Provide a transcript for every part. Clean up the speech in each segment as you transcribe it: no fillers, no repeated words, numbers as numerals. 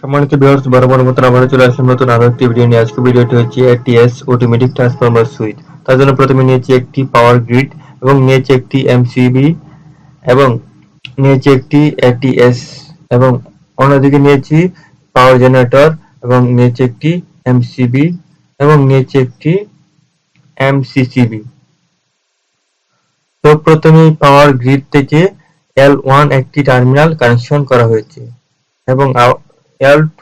সম্মানিত ভিউয়ার্স, বরাবর মতন আবারও চলে আসলাম নতুন আরো একটি ভিডিও নিয়ে। আজকে ভিডিওটি হচ্ছে এটিএস অটোমেটিক ট্রান্সফরমার সুইচ। তার জন্য প্রথমে নিয়েছি একটি পাওয়ার গ্রিড এবং নিয়েছি একটি এমসিবি এবং নিয়েছি একটি এটিএস এবং অন্যদিকে নিয়েছি পাওয়ার জেনারেটর এবং নিয়েছি একটি এমসিবি এবং নিয়েছি একটি এমসিসিবি। তো প্রথমে পাওয়ার গ্রিড থেকে L1 একটি টার্মিনাল কানেকশন করা হয়েছে এবং L2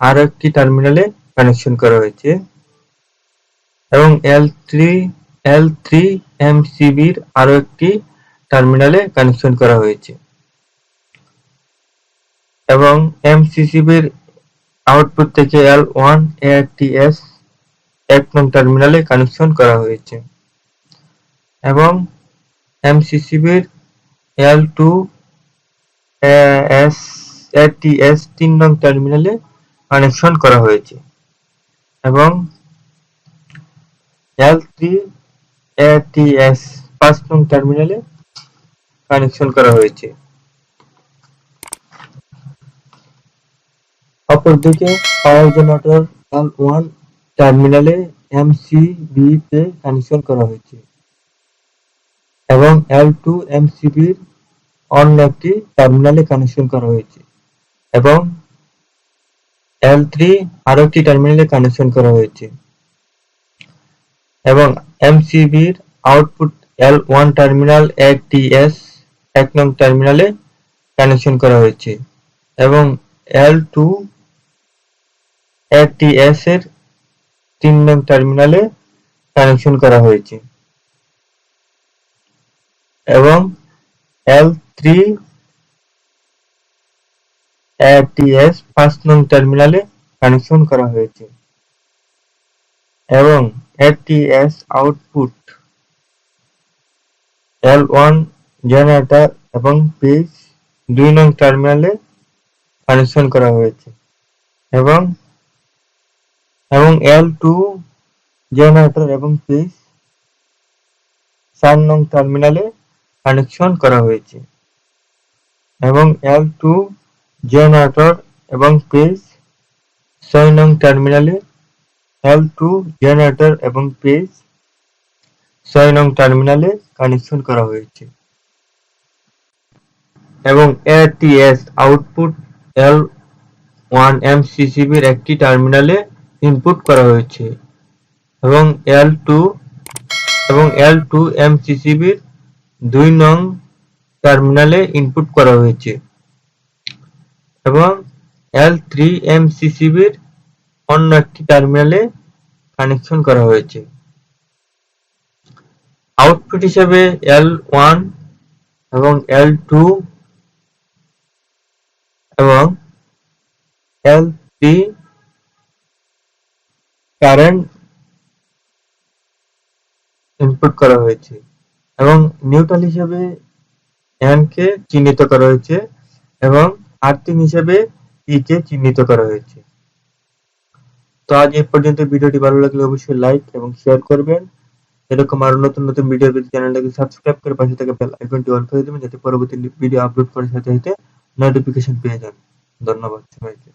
আরো একটি টার্মিনালে কানেকশন করা হয়েছে এবং L3 এমসিবির আরো একটি টার্মিনালে কানেকশন করা হয়েছে এবং এমসিসিবির আউটপুট থেকে L1 ATS 1 নং টার্মিনালে কানেকশন করা হয়েছে এবং এমসিসিবির L2 ATS 3 নং টার্মিনালে কানেকশন করা হয়েছে এবং L3 ATS 5 নং টার্মিনালে কানেকশন করা হয়েছে। অপরদিকে পাওয়ার জেনারেটর L1 টার্মিনালে এমসিবি তে কানেকশন করা হয়েছে এবং L2 এমসিবির অন্য একটি টার্মিনালে কানেকশন করা হয়েছে এবং L3 আরো একটি টার্মিনালে কানেকশন করা হয়েছে এবং এমসিবির আউটপুট L1 টার্মিনাল ATS 1 নং টার্মিনালে কানেকশন করা হয়েছে এবং L2 ATS এর 3 নং টার্মিনালে কানেকশন করা হয়েছে এবং L3 ATS 5 নং টার্মিনালে কানেকশন করা হয়েছে এবং ATS আউটপুট L1 জেনারেটর এবং পেজ 2 নং টার্মিনালে কানেকশন করা হয়েছে এবং L2 জেনারেটর এবং পেজ 4 নং টার্মিনালে কানেকশন করা হয়েছে এবং L2 জেনারেটর এবং পেজ 6 নং টার্মিনালে L2 জেনারেটর এবং পেজ 6 নং টার্মিনালে কানেকশন করা হয়েছে এবং ATS আউটপুট L1 এমসিসিবির একটি টার্মিনালে ইনপুট করা হয়েছে এবং L2 এমসিসিবির 2 নং টার্মিনালে ইনপুট করা হয়েছে এবং L3 এমসিসিবির অন্য একটি টার্মিনালে কানেকশন করা হয়েছে। আউটপুট হিসেবে L1 এবং L2 এবং L3 কারেন্ট ইনপুট করা হয়েছে এবং নিউট্রাল হিসেবে N কে চিহ্নিত করা হয়েছে এবং আর্থিং হিসেবে E কে চিহ্নিত করা হয়েছে। তো আজ এই পর্যন্ত। ভিডিওটি ভালো লাগলে অবশ্যই লাইক এবং শেয়ার করবেন। এরকম আরো নতুন নতুন ভিডিও পেতে চ্যানেলটাকে সাবস্ক্রাইব করে পাশে থাকা বেল আইকনটি অন করে দেবেন যাতে পরবর্তী ভিডিও আপলোড করার সাথে সাথে নোটিফিকেশন পেয়ে যান। ধন্যবাদ সবাইকে।